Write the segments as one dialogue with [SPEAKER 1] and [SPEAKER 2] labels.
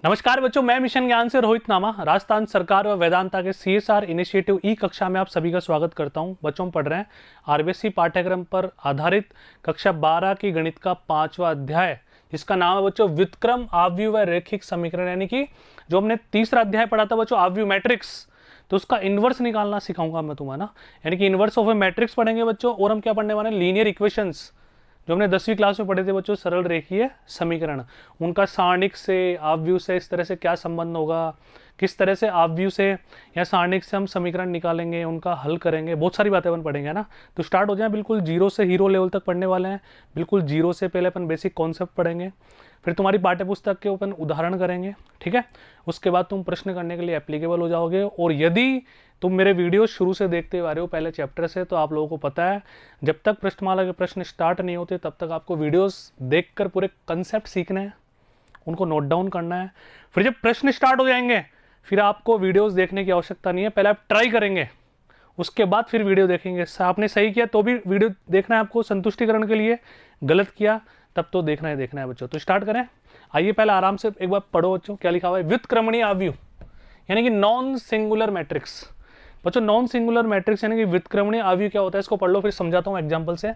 [SPEAKER 1] नमस्कार बच्चों, मैं मिशन ज्ञान से रोहित नामा राजस्थान सरकार व वेदांता के सीएसआर इनिशिएटिव ई कक्षा में आप सभी का स्वागत करता हूं। बच्चों हम पढ़ रहे हैं आरबीएससी पाठ्यक्रम पर आधारित कक्षा 12 की गणित का 5वां अध्याय, जिसका नाम है बच्चों व्युत्क्रम, आव्यूह व रैखिक समीकरण। यानी कि जो हमने तीसरा अध्याय पढ़ा था बच्चों आव्यूह मैट्रिक्स, तो उसका इन्वर्स निकालना सिखाऊंगा मैं तुम्हें ना। यानी कि इन्वर्स ऑफ ए मैट्रिक्स पढ़ेंगे बच्चों, और हम क्या पढ़ने वाले हैं, लीनियर इक्वेशंस जो हमने 10वीं क्लास में पढ़े थे बच्चों, सरल रेखीय समीकरण, उनका सारणिक से आव्यूह से इस तरह से क्या संबंध होगा, किस तरह से आव्यूह से या सारणिक से हम समीकरण निकालेंगे, उनका हल करेंगे, बहुत सारी बातें अपन पढ़ेंगे ना। तो स्टार्ट हो जाए, बिल्कुल जीरो से हीरो लेवल तक पढ़ने वाले हैं। बिल्कुल जीरो से पहले अपन बेसिक कॉन्सेप्ट पढ़ेंगे, फिर तुम्हारी पाठ्यपुस्तक के अपन उदाहरण करेंगे, ठीक है। उसके बाद तुम प्रश्न करने के लिए एप्लीकेबल हो जाओगे। और यदि तुम मेरे वीडियो शुरू से देखते आ रहे हो पहले चैप्टर से, तो आप लोगों को पता है जब तक प्रश्नमाला के प्रश्न स्टार्ट नहीं होते तब तक आपको वीडियोस देखकर पूरे कंसेप्ट सीखने हैं, उनको नोट डाउन करना है। फिर जब प्रश्न स्टार्ट हो जाएंगे फिर आपको वीडियोस देखने की आवश्यकता नहीं है, पहले आप ट्राई करेंगे, उसके बाद फिर वीडियो देखेंगे। आपने सही किया तो भी वीडियो देखना है आपको संतुष्टिकरण के लिए, गलत किया तब तो देखना है बच्चों। तो स्टार्ट करें, आइए पहले आराम से एक बार पढ़ो बच्चों क्या लिखा हुआ है। व्युत्क्रमणीय आव्यूह यानी कि नॉन सिंगुलर मैट्रिक्स। बच्चों नॉन सिंगुलर मैट्रिक्स यानी कि व्युत्क्रमणीय आव्यूह क्या होता है, इसको पढ़ लो, फिर समझाता हूं एग्जांपल से।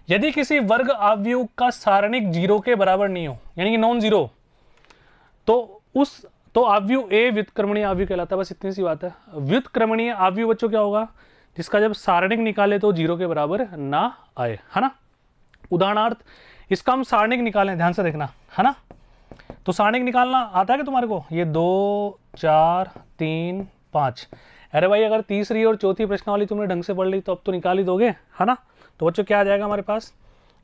[SPEAKER 1] यदि किसी वर्ग आव्यूह का सारणिक जीरो के बराबर नहीं हो, यानी कि नॉन जीरो, तो आव्यूह ए व्युत्क्रमणीय आव्यूह कहलाता है। बस इतनी सी बात है। व्युत्क्रमणीय आव्यूह बच्चों क्या होगा, जिसका जब सारणिक निकाले तो जीरो के बराबर ना आए, है ना। उदाहरणार्थ इसका हम सारणिक निकालें, ध्यान से देखना, है ना। तो सारणिक निकालना आता है कि तुम्हारे को, ये 2 4 3 5। अरे भाई अगर तीसरी और चौथी प्रश्नावली तुमने ढंग से पढ़ ली तो अब तो निकाल ही दोगे, है ना। तो बच्चों क्या आ जाएगा हमारे पास,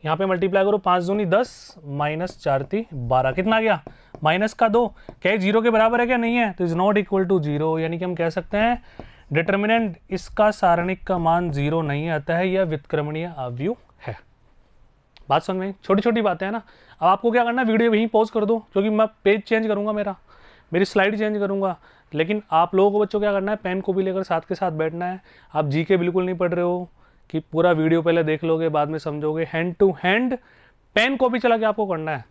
[SPEAKER 1] यहाँ पे मल्टीप्लाई करो, 5 दूनी 10 माइनस 4 3 12, कितना आ गया माइनस का 2। क्या जीरो के बराबर है क्या, नहीं है, तो is not equal to zero. यानी कि हम कह सकते हैं डिटर्मिनेंट इसका सारणिक का मान जीरो नहीं आता है, यह व्युत्क्रमणीय आव्यूह है। बात समझ में, छोटी छोटी बातें हैं ना। अब आपको क्या करना है, वीडियो यहीं पॉज कर दो, क्योंकि मैं पेज चेंज करूंगा, मेरी स्लाइड चेंज करूंगा। लेकिन आप लोगों को बच्चों क्या करना है, पेन को भी लेकर साथ के साथ बैठना है। आप जीके बिल्कुल नहीं पढ़ रहे हो कि पूरा वीडियो पहले देख लोगे बाद में समझोगे, hand to hand pen copy चला के आपको करना है।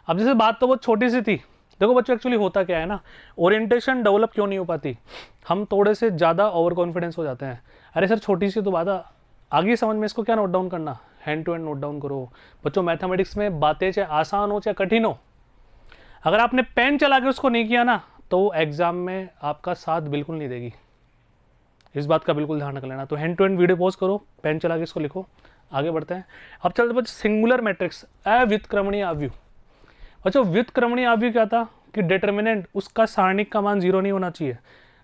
[SPEAKER 1] अब जैसे बात तो बहुत छोटी सी थी, देखो बच्चों एक्चुअली होता क्या है ना, ओरिएंटेशन डेवलप क्यों नहीं हो पाती, हम थोड़े से ज़्यादा ओवर कॉन्फिडेंस हो जाते हैं। अरे सर छोटी सी तो बात है, आगे समझ में, इसको क्या नोट डाउन करना, hand to hand note down करो। बच्चों मैथमेटिक्स में बातें चाहे आसान हो चाहे कठिन हो, अगर आपने पेन चला के उसको नहीं किया ना तो एग्जाम में आपका साथ बिल्कुल नहीं देगी। इस बात का बिल्कुल ध्यान रख लेना। तो hand to hand video pause करो, पेन चला के इसको लिखो, आगे बढ़ते हैं। अब चलते बच्चों सिंगुलर मैट्रिक्स, अव्युत्क्रमणीय आव्यूह। बच्चों व्युत्क्रमणीय आव्यूह क्या था कि डिटर्मिनेंट उसका सारणिक का मान जीरो नहीं होना चाहिए।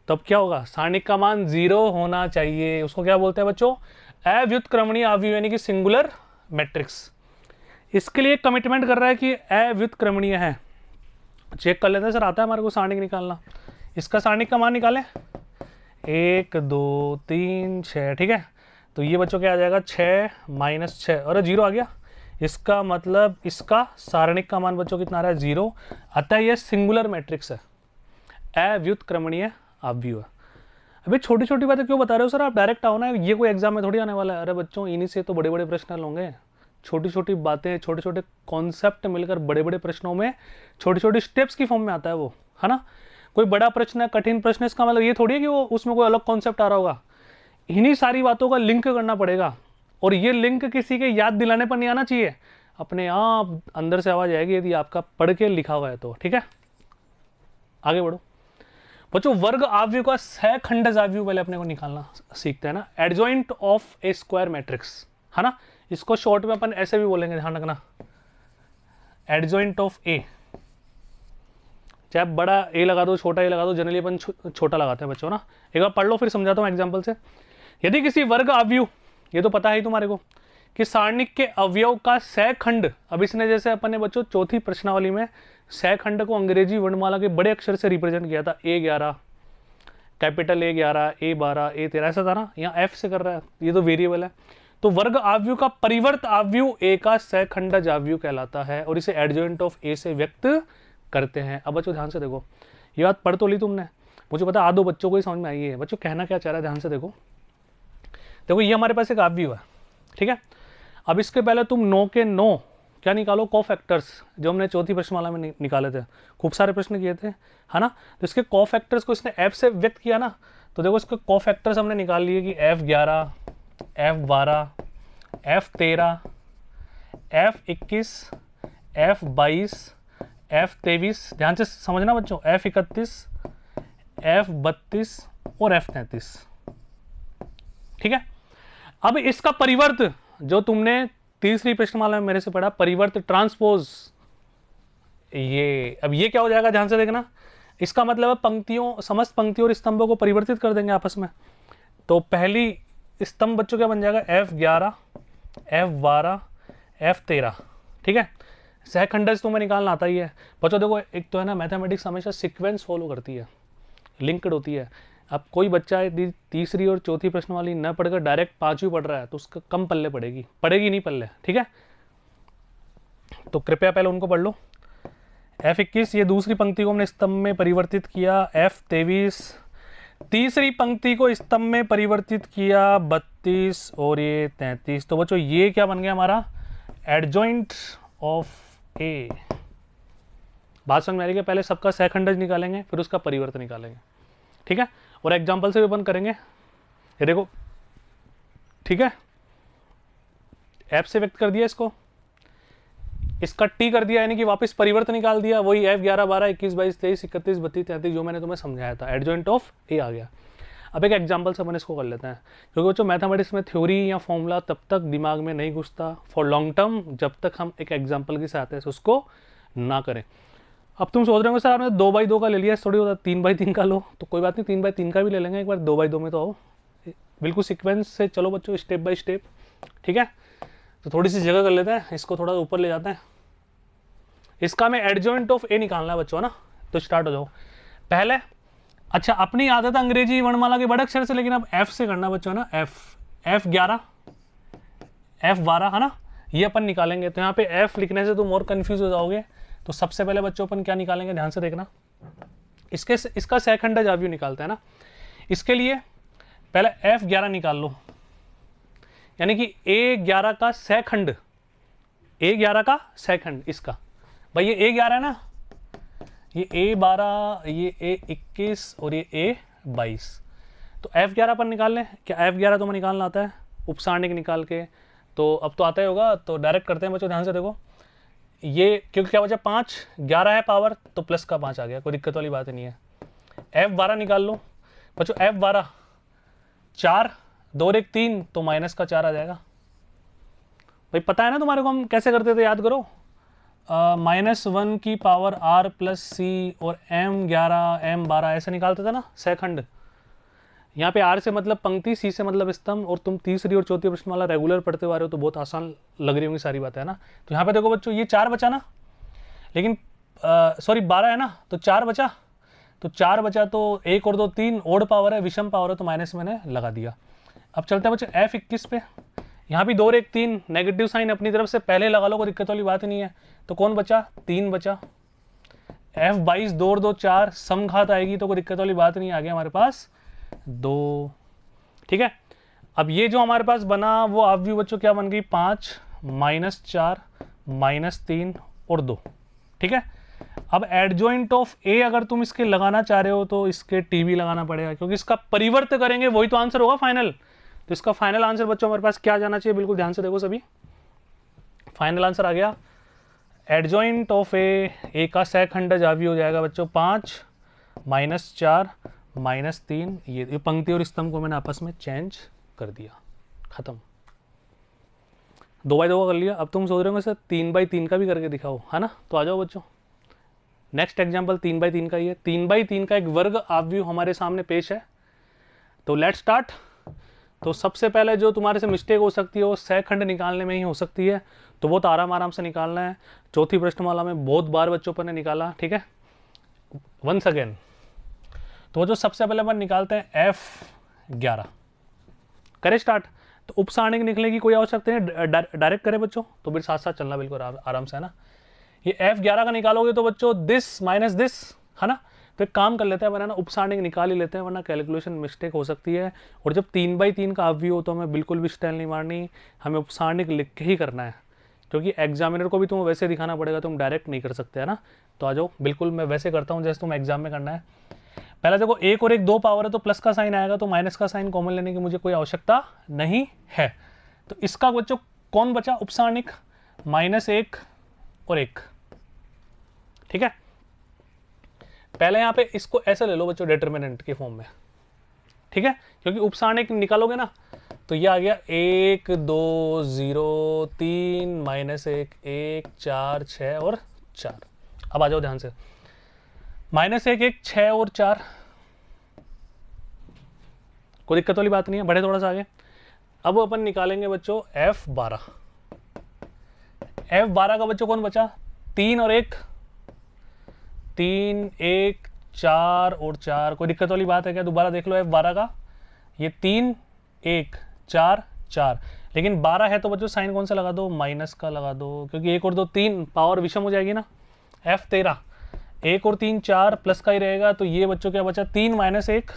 [SPEAKER 1] तब क्या होगा, सारणिक का मान जीरो होना चाहिए, उसको क्या बोलते हैं बच्चों, अव्युत्क्रमणीय आव्यूह यानी कि सिंगुलर मैट्रिक्स। इसके लिए कमिटमेंट कर रहा है कि अव्युत्क्रमणीय है। चेक कर लेते हैं सर, आता है हमारे को सारणिक निकालना। इसका सारणिक का मान निकालें, 1 2 3 6, ठीक है। तो ये बच्चों क्या आ जाएगा, 6 माइनस 6, और जीरो आ गया। इसका मतलब इसका सारणिक का मान बच्चों कितना आ रहा है, जीरो। अतः यह सिंगुलर मैट्रिक्स है, अव्युत्क्रमणीय आव्यूह। अभी छोटी छोटी बातें क्यों बता रहे हो सर आप, डायरेक्ट आओ ना, ये कोई एग्जाम में थोड़ी आने वाला है। अरे बच्चों इन्हीं से तो बड़े बड़े प्रश्न होंगे। छोटी छोटी बातें, छोटे छोटे कॉन्सेप्ट मिलकर बड़े बड़े प्रश्नों में छोटी छोटी स्टेप्स की फॉर्म में आता है वो, है ना। कोई बड़ा प्रश्न है, कठिन प्रश्न है, इसका मतलब ये थोड़ी है कि वो उसमें कोई अलग कॉन्सेप्ट आ रहा होगा। इन्हीं सारी बातों का लिंक करना पड़ेगा, और ये लिंक किसी के याद दिलाने पर नहीं आना चाहिए, अपने आप अंदर से आवाज आएगी यदि आपका पढ़ के लिखा हुआ है तो, ठीक है। आगे बढ़ो बच्चों, वर्ग आव्यूह का सहखंडज आव्यूह पहले अपने को निकालना सीखते हैं ना। Adjoint of A square matrix, है ना। इसको शॉर्ट में अपन ऐसे भी बोलेंगे, ध्यान रखना, एडजॉइंट ऑफ ए। चाहे बड़ा ए लगा दो, छोटा ए लगा दो, जनरली अपन छोटा लगाते हैं बच्चों ना। एक बार पढ़ लो फिर समझाता हूं एग्जांपल से। यदि किसी वर्ग आव्यूह, ये तो पता है ही तुम्हारे को, कि सारणिक के अवयव का सहखंड, अब इसने जैसे अपन ने बच्चों चौथी प्रश्नावली में सहखंड को अंग्रेजी वर्णमाला के बड़े अक्षर से रिप्रेजेंट किया था, A11, capital A11, A12, A13, ऐसा था ना। यहाँ F से कर रहा है, ये तो वेरिएबल है। तो वर्ग आव्यूह का परिवर्त आव्यूह ए का सहखंडज आव्यूह कहलाता है, और इसे एडजॉइंट ऑफ ए से व्यक्त करते हैं। अब बच्चों ध्यान से देखो, ये बात पढ़ तो ली तुमने, मुझे पता आधो बच्चों को ही समझ में आई है। बच्चों कहना क्या चाह रहा है, ध्यान से देखो। देखो ये हमारे पास एक आव्यूह है, ठीक है। अब इसके पहले तुम 9 के 9 क्या निकालो, कोफैक्टर्स, जो हमने चौथी प्रश्नमाला में निकाले थे, खूब सारे प्रश्न किए थे, है ना। तो इसके कोफैक्टर्स को इसने f से व्यक्त किया ना, तो देखो इसके कोफैक्टर्स हमने निकाल लिए कि F11, F12, F13, F21, F22, F23, ध्यान से समझना बच्चों, F31, F32 और F33, ठीक है। अब इसका परिवर्त जो तुमने तीसरी प्रश्नमाला में मेरे से पढ़ा, परिवर्त ट्रांसपोज, ये अब ये क्या हो जाएगा, ध्यान से देखना। इसका मतलब है पंक्तियों, समस्त पंक्तियों और स्तंभों को परिवर्तित कर देंगे आपस में। तो पहली स्तंभ बच्चों क्या बन जाएगा, F11, F12, F13, ठीक है। सहखंडज तुम्हें निकालना आता ही है बच्चों। देखो एक तो है ना, मैथमेटिक्स हमेशा सीक्वेंस फॉलो करती है, लिंक्ड होती है। अब कोई बच्चा है तीसरी और चौथी प्रश्न वाली न पढ़कर डायरेक्ट पांचवी पढ़ रहा है, तो उसका कम पल्ले पड़ेगी नहीं पल्ले, ठीक है। तो कृपया पहले उनको पढ़ लो। F21, ये दूसरी पंक्ति को हमने स्तंभ में परिवर्तित किया। F23, तीसरी पंक्ति को स्तंभ में परिवर्तित किया। 32 और ये 33। तो बच्चों ये क्या बन गया हमारा, एडजॉइंट ऑफ ए। बात समझ में आ रही है। पहले सबका सहखंडज निकालेंगे, फिर उसका परिवर्तन निकालेंगे, ठीक है। और एग्जाम्पल से भी अपन करेंगे। ये देखो, ठीक है, F से व्यक्त कर दिया इसको, इसका T कर दिया, यानी कि वापस परिवर्तन निकाल दिया। वही F11, 12, 21, 22, 23, 31, 32, 33 जो मैंने तुम्हें समझाया था, एडजॉइंट ऑफ ए आ गया। अब एक एग्जाम्पल से अपन इसको कर लेते हैं, क्योंकि बच्चों मैथमेटिक्स में थ्योरी या फॉर्मूला तब तक दिमाग में नहीं घुसता फॉर लॉन्ग टर्म जब तक हम एक एग्जाम्पल के साथ है उसको ना करें। अब तुम सोच रहे हो सर आपने 2x2 का ले लिया, थोड़ी होता 3x3 का लो, तो कोई बात नहीं, 3x3 का भी ले लेंगे एक बार, 2x2 में तो आओ, बिल्कुल सीक्वेंस से चलो बच्चों, स्टेप बाय स्टेप, ठीक है। तो थोड़ी सी जगह कर लेते हैं, इसको थोड़ा ऊपर ले जाते हैं। इसका में एडजॉइंट ऑफ ए निकालना है बच्चों, ना। तो स्टार्ट हो जाओ पहले। अच्छा, अपनी आदत अंग्रेजी वर्णमाला के बड़े अक्षर से, लेकिन अब F से करना बच्चों ना। F11, F12, है ना, ये अपन निकालेंगे। तो यहाँ पे F लिखने से तुम और कंफ्यूज हो जाओगे। तो सबसे पहले बच्चों अपन क्या निकालेंगे, ध्यान से देखना। इसका सहखंडज अवयव निकालते हैं ना। इसके लिए पहले F11 निकाल लो, यानी कि A11 का सहखंड, A11 का सहखंड इसका, भाई ये A11 है ना, ये A12, ये A21 और ये A22। तो F11 पर निकाल लें। क्या F11 तुम्हें निकालना आता है, उपसारणिक निकाल के? तो अब तो आता ही होगा, तो डायरेक्ट करते हैं बच्चों। ध्यान से देखो, ये क्योंकि क्या बचा, 5, 11 है पावर, तो प्लस का 5 आ गया, कोई दिक्कत वाली बात नहीं है। F12 निकाल लो बच्चों। F12 4, 2 और 1 3, तो माइनस का 4 आ जाएगा। भाई पता है ना तुम्हारे को हम कैसे करते थे, याद करो। -1 की पावर R प्लस सी और M11 M12 ऐसे निकालते थे ना सहखंड। यहाँ पे R से मतलब पंक्ति, C से मतलब स्तंभ, और तुम तीसरी और चौथी प्रश्नमाला रेगुलर पढ़ते हुए आ रहे हो तो बहुत आसान लग रही होंगी सारी बातें, है ना। तो यहाँ पे देखो बच्चों, ये 4 बचा ना, लेकिन सॉरी 12 है ना, तो 4 बचा। तो 4 बचा तो 1 और 2 3, ओड पावर है, विषम पावर है, तो माइनस मैंने लगा दिया। अब चलते हैं बच्चों F21 पे। यहाँ भी 2 और 1 3, नेगेटिव साइन अपनी तरफ से पहले लगा लो, कोई दिक्कत वाली बात नहीं है। तो कौन बचा, 3 बचा। F22 2 और 2 4, समघात आएगी तो कोई दिक्कत वाली बात नहीं, आ गया हमारे पास 2, ठीक है। अब ये जो हमारे पास बना वो अवयव बच्चों क्या बन गई, 5, -4, -3 और 2, ठीक है। अब एडजॉइंट ऑफ ए अगर तुम इसके लगाना चाह रहे हो तो इसके टीवी लगाना पड़ेगा, क्योंकि इसका परिवर्त करेंगे वही तो आंसर होगा फाइनल। तो इसका फाइनल आंसर बच्चों हमारे पास क्या जाना चाहिए, बिल्कुल ध्यान से देखो सभी। फाइनल आंसर आ गया, एडजॉइंट ऑफ ए का सहखंडज अवयव हो जाएगा बच्चों 5, -4, -3। ये पंक्ति और स्तंभ को मैंने आपस में चेंज कर दिया, खत्म। 2x2 का कर लिया। अब तुम सोच रहे हो सर 3x3 का भी करके दिखाओ, है ना। तो आ जाओ बच्चों, नेक्स्ट एग्जाम्पल 3x3 का ही है। 3x3 का एक वर्ग अवयव हमारे सामने पेश है। तो लेट्स स्टार्ट। तो सबसे पहले जो तुम्हारे से मिस्टेक हो सकती है वो सहखंड निकालने में ही हो सकती है, तो वो तो आराम से निकालना है। चौथी प्रश्नमाला में बहुत बार बच्चों पर ने निकाला, ठीक है। वंस अगेन, तो जो सबसे पहले अपन निकालते हैं F11, करें स्टार्ट। तो उपसारणिक निकलने की कोई आवश्यकता नहीं, डायरेक्ट करें बच्चों, तो फिर साथ साथ चलना बिल्कुल आराम से, है ना। ये F11 का निकालोगे तो बच्चों दिस माइनस दिस, है ना। तो एक काम कर लेते हैं, वरना उपसारणिक निकाल ही लेते हैं, वरना कैलकुलेशन मिस्टेक हो सकती है। और जब 3x3 का अवयव हो तो हमें बिल्कुल भी स्टाइल नहीं मारनी, हमें उपसारणिक लिख के ही करना है, क्योंकि एग्जामिनर को भी तुम्हें वैसे दिखाना पड़ेगा, तुम डायरेक्ट नहीं कर सकते, है ना। तो आ जाओ, बिल्कुल मैं वैसे करता हूँ जैसे तुम एग्जाम में करना है। पहला देखो, एक और एक दो पावर है तो प्लस का साइन आएगा, तो माइनस का साइन कॉमन लेने की मुझे कोई आवश्यकता नहीं है। तो इसका बच्चों कौन बचा उपसारणिक, -1 और 1, ठीक है। पहले यहाँ पे इसको ऐसे ले लो बच्चों डिटर्मिनेंट के फॉर्म में, ठीक है, क्योंकि उपसारणिक निकालोगे ना तो ये आ गया 1 2 0 3 -1 1 4 6 और 4। अब आ जाओ ध्यान से, -1 1 6 और 4, कोई दिक्कत वाली बात नहीं है। बढ़े थोड़ा सा आगे, अब अपन निकालेंगे बच्चों F12। F12 का बच्चों कौन बचा, 3 और 1, 3 1 4 और 4, कोई दिक्कत वाली बात है क्या। दोबारा देख लो F12 का, ये 3 1 4 4, लेकिन 12 है तो बच्चों साइन कौन सा लगा दो, माइनस का लगा दो, क्योंकि 1 और 2 3 पावर विषम हो जाएगी ना। F13 1 और 3 4 प्लस का ही रहेगा, तो ये बच्चों क्या बचा, 3 -1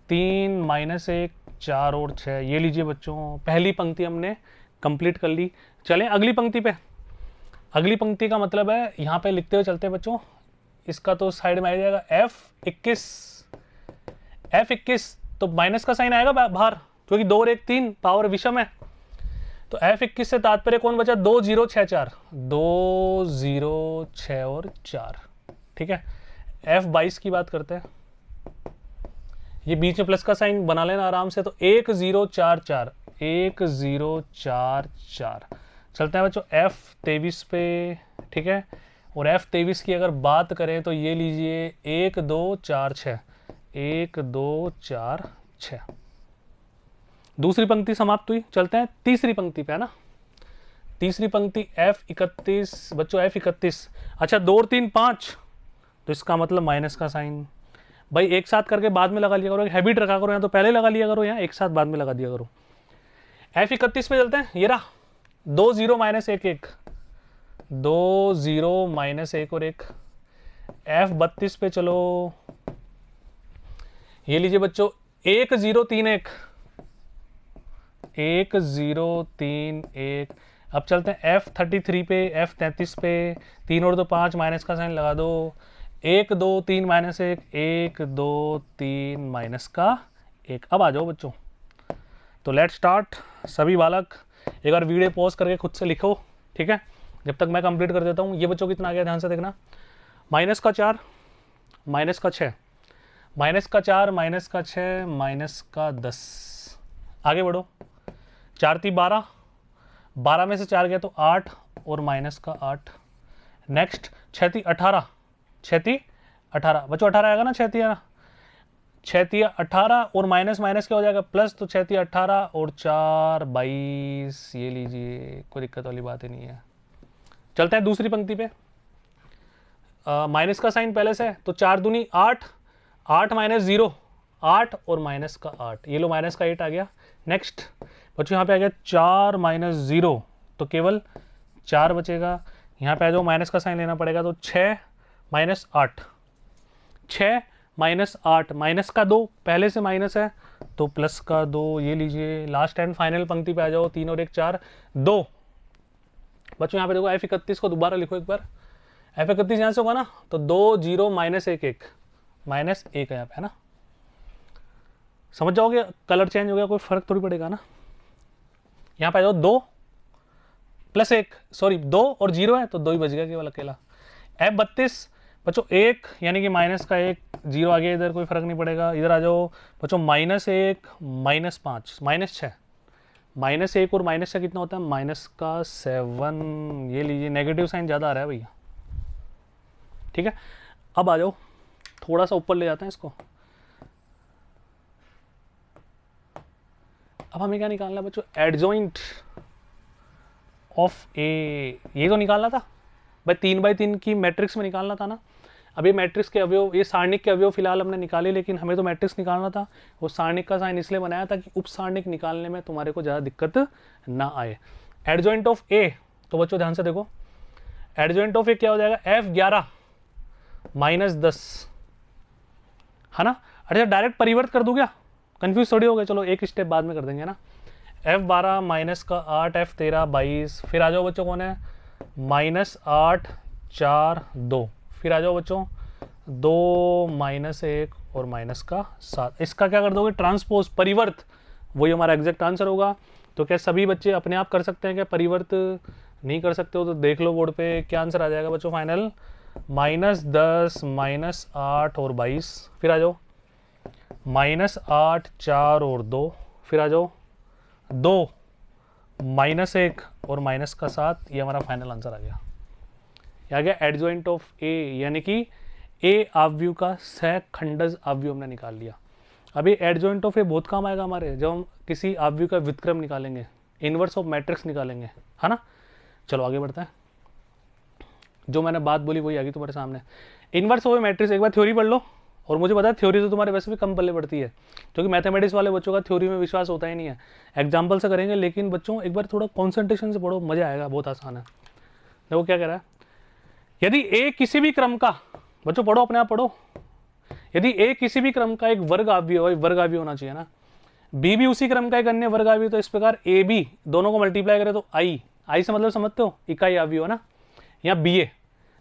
[SPEAKER 1] 3 -1 4 और 6। ये लीजिए बच्चों, पहली पंक्ति हमने कंप्लीट कर ली। चलें अगली पंक्ति पे। अगली पंक्ति का मतलब है यहाँ पे लिखते हुए चलते हैं बच्चों, इसका तो साइड में आ जाएगा F21 तो माइनस का साइन आएगा बाहर, क्योंकि 2 और 1 3 पावर विषम है। तो F21 से तात्पर्य कौन बचा, 2 0 6 4, 2 0 6 और 4, ठीक है। F22 की बात करते हैं, ये बीच में प्लस का साइन बना लेना आराम से, तो 1 0 4 4 1 0 4 4। चलते हैं बच्चों F23 पे, ठीक है। और F23 की अगर बात करें तो ये लीजिए 1 2 4 6 1 2 4 6। दूसरी पंक्ति समाप्त हुई। चलते हैं तीसरी पंक्ति पे, है ना। तीसरी पंक्ति F31 बच्चों, F31 अच्छा 2 और 3 5, तो इसका मतलब माइनस का साइन। भाई एक साथ करके बाद में लगा लिया करो, हैबिट रखा करो, यहाँ तो पहले लगा लिया करो, यहाँ एक साथ बाद में लगा दिया करो। F31 पे चलते हैं, ये रहा 2 0 -1 1 2 0 -1 और 1। F32 पे चलो, ये लीजिए बच्चों 1 0 3 1 1 0 3 1। अब चलते हैं F33 पे, F33 पे 3 और 2 5 माइनस का साइन लगा दो, 1 2 3 -1 1 2 3 माइनस का 1। अब आ जाओ बच्चों, तो लेट स्टार्ट। सभी बालक एक बार वीडियो पॉज करके खुद से लिखो, ठीक है, जब तक मैं कंप्लीट कर देता हूँ। ये बच्चों कितना आ गया, ध्यान से देखना, -4 -6 -4 -6 -10। आगे बढ़ो, 4 3 12, 12 में से 4 गया तो 8 और -8। नेक्स्ट 6 3 18, 6 3 18 बच्चों, 18 आएगा ना, 6 3 18 और माइनस क्या हो जाएगा, प्लस, तो 6 3 18 और 4 22। ये लीजिए, कोई दिक्कत वाली बात ही नहीं है। चलते हैं दूसरी पंक्ति पे। माइनस का साइन पहले से, तो 4 दूनी 8 8 -0 8 और -8, ये लो -8 आ गया। नेक्स्ट बच्चों यहाँ पे आ गया 4 -0, तो केवल 4 बचेगा। यहाँ पे आ जाओ, माइनस का साइन लेना पड़ेगा, तो 6 -8 6 -8 माइनस का 2, पहले से माइनस है तो प्लस का 2। ये लीजिए लास्ट एंड फाइनल पंक्ति पे आ जाओ, 3 और 1 4 2। बच्चों यहाँ पे देखो F31 को दोबारा लिखो एक बार। F31 यहाँ से होगा ना, तो 2 0 -1 1 -1 है यहाँ पे, है ना। समझ जाओगे, कलर चेंज हो गया, कोई फर्क थोड़ी पड़ेगा ना। यहाँ पे आ जाओ 2 + 1, सॉरी 2 और 0 है तो 2 ही बच गया केवल अकेला। F32 बच्चों 1 यानी कि माइनस का 1, 0 आ गया, इधर कोई फर्क नहीं पड़ेगा। इधर आ जाओ बच्चों, -1 -5 -6 -1 और -6 कितना होता है, -7। ये लीजिए, नेगेटिव साइन ज़्यादा आ रहा है भैया, ठीक है। अब आ जाओ, थोड़ा सा ऊपर ले जाते हैं इसको। अब हमें क्या निकालना है बच्चों, एडजॉइंट ऑफ ए। ये तो निकालना था भाई, 3x3 की मैट्रिक्स में निकालना था ना। अब ये मैट्रिक्स के अवयव, ये सारणिक के अवयव फिलहाल हमने निकाले, लेकिन हमें तो मैट्रिक्स निकालना था। वो सारणिक का साइन इसलिए बनाया था कि उप सारणिक निकालने में तुम्हारे को ज़्यादा दिक्कत ना आए। एडजॉइंट ऑफ ए, तो बच्चों ध्यान से देखो, एडजॉइंट ऑफ ए क्या हो जाएगा, F11 -10, है ना। अच्छा डायरेक्ट परिवर्त कर दूँ क्या, कंफ्यूज थोड़ी हो गए, चलो एक स्टेप बाद में कर देंगे ना। F12 माइनस का 8, F13 22, फिर आ जाओ बच्चों कौन है, -8 4 2, फिर आ जाओ बच्चों 2 -1 और -7। इसका क्या कर दोगे, ट्रांसपोज, परिवर्त, वही हमारा एग्जैक्ट आंसर होगा। तो क्या सभी बच्चे अपने आप कर सकते हैं क्या परिवर्त? नहीं कर सकते हो तो देख लो बोर्ड पे क्या आंसर आ जाएगा बच्चों फाइनल, -10 -8 और 22, फिर आ जाओ -8 4 और 2, फिर आ जाओ 2 -1 और -7, ये हमारा फाइनल आंसर आ गया। ये आ गया एडजॉइंट ऑफ ए, यानी कि ए आव्यूह का सहखंडज आव्यूह हमने निकाल लिया। अभी एडजॉइंट ऑफ ए बहुत काम आएगा हमारे, जब हम किसी आव्यूह का व्युत्क्रम निकालेंगे, इनवर्स ऑफ मैट्रिक्स निकालेंगे, है ना। चलो आगे बढ़ते हैं, जो मैंने बात बोली वही आ गई तुम्हारे सामने। इनवर्स ऑफ ए मैट्रिक्स एक बार थ्योरी पढ़ लो, और मुझे पता है थ्योरी तो तुम्हारे वैसे भी कम पल्ले पड़ती है, क्योंकि मैथमेटिक्स वाले बच्चों का थ्योरी में विश्वास होता ही नहीं है। एग्जाम्पल से करेंगे, लेकिन बच्चों एक बार थोड़ा कॉन्सेंट्रेशन से पढ़ो, मजा आएगा, बहुत आसान है। देखो क्या कह रहा है, यदि ए किसी भी क्रम का, बच्चों पढ़ो अपने आप पढ़ो, यदि ए किसी भी क्रम का एक वर्ग आव्यूह हो, वर्ग आव्यूह होना चाहिए ना, बी भी उसी क्रम का एक अन्य वर्ग आव्यूह, तो इस प्रकार ए बी दोनों को मल्टीप्लाई करें तो आई से मतलब समझते हो इकाई आव्यूह है ना, या बी ए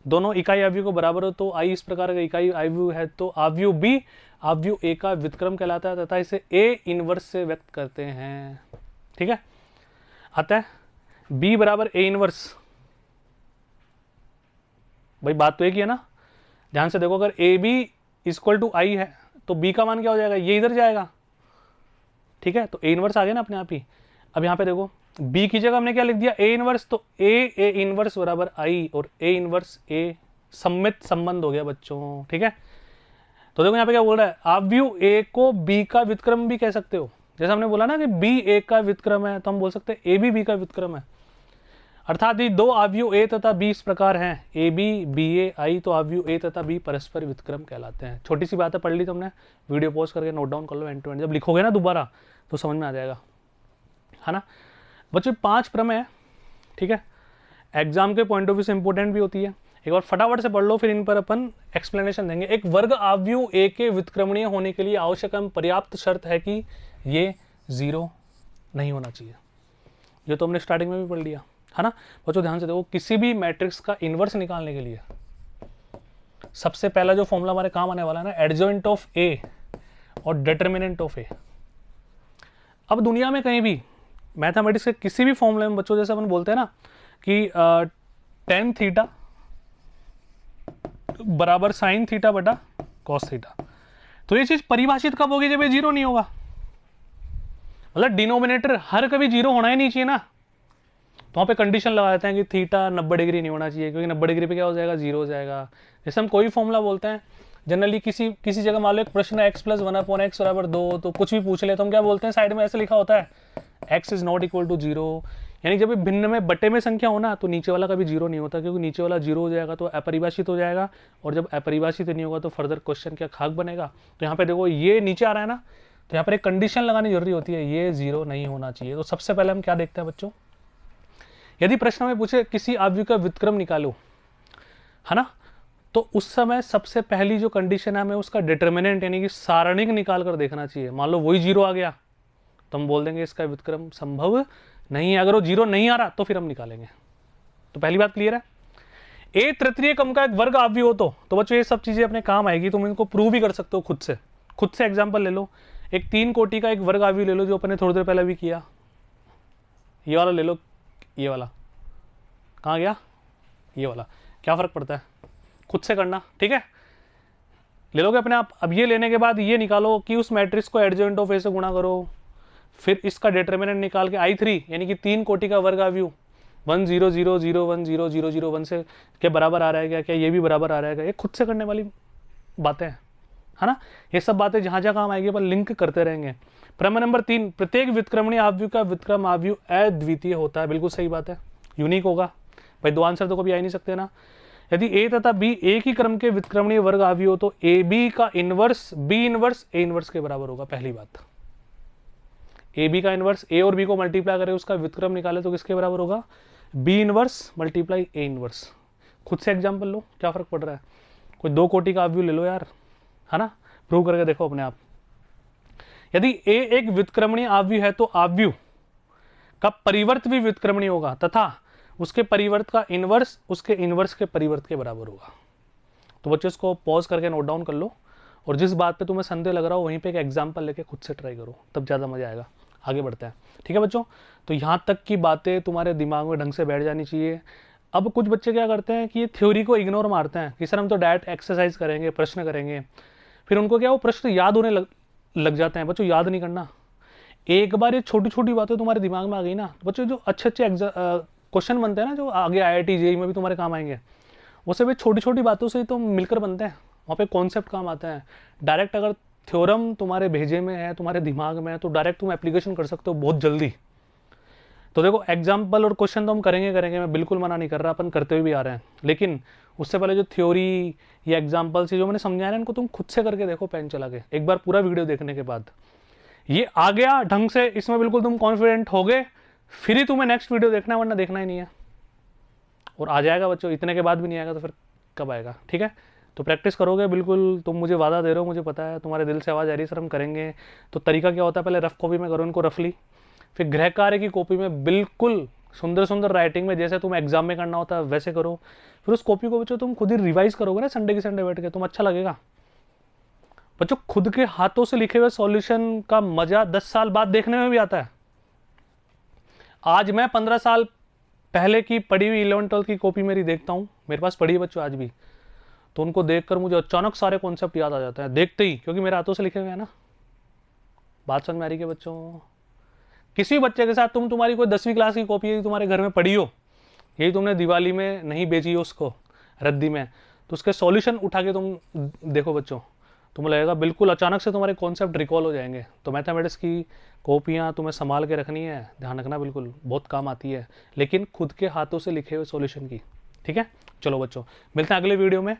[SPEAKER 1] दोनों इकाई आव्यूह को बराबर हो तो आई इस प्रकार का इकाई आव्यूह है, तो आव्यूह बी आव्यूह ए का व्युत्क्रम कहलाता है, तथा इसे ए इनवर्स से व्यक्त करते हैं। ठीक है, आता है बी बराबर ए इनवर्स, भाई बात तो एक ही है ना, ध्यान से देखो, अगर ए बी इक्वल टू आई है तो बी का मान क्या हो जाएगा, ये इधर जाएगा। ठीक है, तो ए इनवर्स आ गया ना अपने आप ही। अब यहाँ पे देखो बी की जगह हमने क्या लिख दिया, ए इनवर्स, तो ए इनवर्स बराबर आई, और ए इनवर्स ए सम्मित संबंध हो गया बच्चों। ठीक है, तो देखो यहाँ पे क्या बोल रहा है, आव्यूह ए को बी का व्युत्क्रम भी कह सकते हो, जैसे हमने बोला ना कि बी ए का व्युत्क्रम है, तो हम बोल सकते हैं ए बी का व्युत्क्रम है। अर्थात ये दो आव्यूह ए तथा बी इस प्रकार हैं, ए बी बी ए आई, तो आव्यूह ए तथा बी परस्पर व्युत्क्रम कहलाते हैं। छोटी सी बात है, पढ़ ली तुमने, वीडियो पॉज करके नोट डाउन कर लो एंड टू एंड, जब लिखोगे ना दोबारा तो समझ में आ जाएगा, है ना। बच्चों 5 प्रमेय है, ठीक है, एग्जाम के पॉइंट ऑफ व्यू से इंपॉर्टेंट भी होती है, एक बार फटाफट से पढ़ लो, फिर इन पर अपन एक्सप्लेनेशन देंगे। एक वर्ग आव्यूह ए के व्युत्क्रमणीय होने के लिए आवश्यक एवं पर्याप्त शर्त है कि ये 0 नहीं होना चाहिए, ये तो हमने स्टार्टिंग में भी पढ़ लिया, है ना। बच्चों ध्यान से देखो, किसी भी मैट्रिक्स का इनवर्स निकालने के लिए सबसे पहला जो फॉर्मूला हमारे काम आने वाला है ना, एडजॉइंट ऑफ ए और डिटर्मिनेंट ऑफ ए। अब दुनिया में कहीं भी मैथमेटिक्स के किसी भी फॉर्मूले में बच्चों, जैसे अपन बोलते हैं ना कि tan थीटा बराबर sin थीटा बटा cos थीटा, तो ये चीज परिभाषित कब होगी, जब ये 0 नहीं होगा, मतलब डिनोमिनेटर हर कभी 0 होना ही नहीं चाहिए ना, तो वहाँ पे कंडीशन लगा देते हैं कि थीटा 90 डिग्री नहीं होना चाहिए, क्योंकि 90 डिग्री पे क्या हो जाएगा, 0 हो जाएगा। जैसे हम कोई फॉर्मूला बोलते हैं जनरली, किसी जगह मान लो एक प्रश्न है x + 1/x बराबर 2, तो कुछ भी पूछ ले तो हम क्या बोलते हैं, साइड में ऐसे लिखा होता है x is not equal to 0, यानी जब भिन्न में बटे में संख्या हो ना, तो नीचे वाला कभी 0 नहीं होता, क्योंकि नीचे वाला 0 हो जाएगा तो अपरिभाषित हो जाएगा, और जब अपरिभाषित नहीं होगा तो फर्दर क्वेश्चन क्या खाक बनेगा। तो यहाँ पे देखो ये नीचे आ रहा है ना, तो यहाँ पर एक कंडीशन लगानी जरूरी होती है, ये 0 नहीं होना चाहिए। तो सबसे पहले हम क्या देखते हैं बच्चों, यदि प्रश्न में पूछे किसी आव्यूह का व्युत्क्रम निकालो, है ना, तो उस समय सबसे पहली जो कंडीशन है, हमें उसका डिटर्मिनेंट यानी कि सारणिक निकाल कर देखना चाहिए। मान लो वही 0 आ गया तो हम बोल देंगे इसका व्युत्क्रम संभव नहीं है, अगर वो 0 नहीं आ रहा तो फिर हम निकालेंगे। तो पहली बात क्लियर है। ए तृतीय क्रम का एक वर्ग आव्यूह हो तो बच्चों ये सब चीजें अपने काम आएगी, तुम इनको प्रूव भी कर सकते हो खुद से एग्जाम्पल ले लो। एक 3 कोटि का एक वर्ग आव्यूह ले लो, जो अपने थोड़ी देर पहले भी किया, ये वाला ले लो, ये वाला कहाँ गया, ये वाला, क्या फर्क पड़ता है, खुद से करना, ठीक है, ले लोगे अपने आप। अब ये लेने के बाद ये निकालो कि उस मैट्रिक्स को एडजॉइंट ऑफ ए से गुणा करो, फिर इसका डिटर्मिनेंट निकाल के I3 यानी कि 3 कोटि का वर्ग आव्यूह 1 0 0 0 1 0 0 0 1 से के बराबर आ रहा है क्या ये भी बराबर आ रहा है क्या, ये खुद से करने वाली बातें हैं, है ना। ये सब बातें जहां जहां काम आएगी अपन लिंक करते रहेंगे। प्रमेय नंबर 3, प्रत्येक व्युत्क्रमणीय आव्यूह का व्युत्क्रम आव्यूह अद्वितीय होता है। बिल्कुल सही बात है, यूनिक होगा भाई, 2 आंसर तो कभी आ ही नहीं सकते ना। यदि ए तथा बी एक ही क्रम के व्युत्क्रमणीय वर्ग आव्यूह हो तो ए बी का inverse B inverse A inverse के बराबर होगा। पहली बात, ए बी का इनवर्स ए और बी को मल्टीप्लाई करे, उसका व्युत्क्रम निकाले तो किसके बराबर होगा, B inverse multiply A inverse. खुद से एग्जाम्पल लो, क्या फर्क पड़ रहा है, कोई 2 कोटि का आव्यूह ले लो यार, है ना, प्रूव करके देखो अपने आप। यदि ए एक व्युत्क्रमणीय आव्यूह है तो आव्यूह का परिवर्त भी व्युत्क्रमणीय होगा तथा उसके परिवर्त का इनवर्स उसके इनवर्स के परिवर्त के बराबर होगा। तो बच्चों इसको पॉज करके नोट डाउन कर लो, और जिस बात पे तुम्हें संदेह लग रहा हो वहीं पे एक एग्जाम्पल लेके खुद से ट्राई करो, तब ज़्यादा मजा आएगा। आगे बढ़ते हैं, ठीक है बच्चों। तो यहाँ तक की बातें तुम्हारे दिमाग में ढंग से बैठ जानी चाहिए। अब कुछ बच्चे क्या करते हैं कि ये थ्योरी को इग्नोर मारते हैं कि सर हम तो डायरेक्ट एक्सरसाइज करेंगे, प्रश्न करेंगे, फिर उनको क्या वो प्रश्न याद होने लग जाते हैं। बच्चों याद नहीं करना, एक बार ये छोटी छोटी बातें तुम्हारे दिमाग में आ गई ना, बच्चों जो अच्छे अच्छे क्वेश्चन बनते हैं ना, जो आगे IIT JEE में भी तुम्हारे काम आएंगे, वो सब छोटी छोटी बातों से ही तो मिलकर बनते हैं। वहाँ पे कॉन्सेप्ट काम आते हैं। डायरेक्ट अगर थ्योरम तुम्हारे भेजे में है, तुम्हारे दिमाग में है, तो डायरेक्ट तुम एप्लीकेशन कर सकते हो बहुत जल्दी। तो देखो एग्जाम्पल और क्वेश्चन तो हम करेंगे, मैं बिल्कुल मना नहीं कर रहा, अपन करते हुए भी आ रहे हैं, लेकिन उससे पहले जो थ्योरी या एग्जाम्पल से जो मैंने समझाया ना, इनको तुम खुद से करके देखो पेन चला के एक बार, पूरा वीडियो देखने के बाद ये आ गया ढंग से, इसमें बिल्कुल तुम कॉन्फिडेंट हो गए, फिर ही तुम्हें नेक्स्ट वीडियो देखना है, वरना देखना ही नहीं है। और आ जाएगा बच्चों, इतने के बाद भी नहीं आएगा तो फिर कब आएगा, ठीक है। तो प्रैक्टिस करोगे बिल्कुल, तुम मुझे वादा दे रहे हो, मुझे पता है तुम्हारे दिल से आवाज़ आ रही है सर हम करेंगे। तो तरीका क्या होता है, पहले रफ कॉपी में करो इनको रफली, फिर गृह कार्य की कॉपी में बिल्कुल सुंदर सुंदर राइटिंग में, जैसे तुम एग्जाम में करना होता है वैसे करो। फिर उस कॉपी को बच्चों तुम खुद ही रिवाइज करोगे ना, संडे की संडे बैठ के, तुम अच्छा लगेगा बच्चों। खुद के हाथों से लिखे हुए सॉल्यूशन का मजा 10 साल बाद देखने में भी आता है। आज मैं 15 साल पहले की पढ़ी हुई 11th-12th की कॉपी मेरी देखता हूँ, मेरे पास पढ़ी है बच्चों आज भी, तो उनको देखकर मुझे अचानक सारे कॉन्सेप्ट याद आ जाते हैं देखते ही, क्योंकि मेरे हाथों से लिखे हुए हैं ना। बात समझ में आ रही है बच्चों? किसी बच्चे के साथ तुम्हारी कोई 10वीं क्लास की कॉपी तुम्हारे घर में पड़ी हो, यही तुमने दिवाली में नहीं बेची हो उसको रद्दी में, तो उसके सॉल्यूशन उठा के तुम देखो बच्चों, तुम्हें लगेगा बिल्कुल अचानक से तुम्हारे कॉन्सेप्ट रिकॉल हो जाएंगे। तो मैथमेटिक्स की कॉपियाँ तुम्हें संभाल के रखनी है, ध्यान रखना, बिल्कुल बहुत काम आती है, लेकिन खुद के हाथों से लिखे हुए सॉल्यूशन की, ठीक है। चलो बच्चों, मिलते हैं अगले वीडियो में,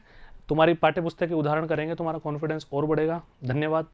[SPEAKER 1] तुम्हारी पाठ्य पुस्तक के उदाहरण करेंगे, तुम्हारा कॉन्फिडेंस और बढ़ेगा। धन्यवाद।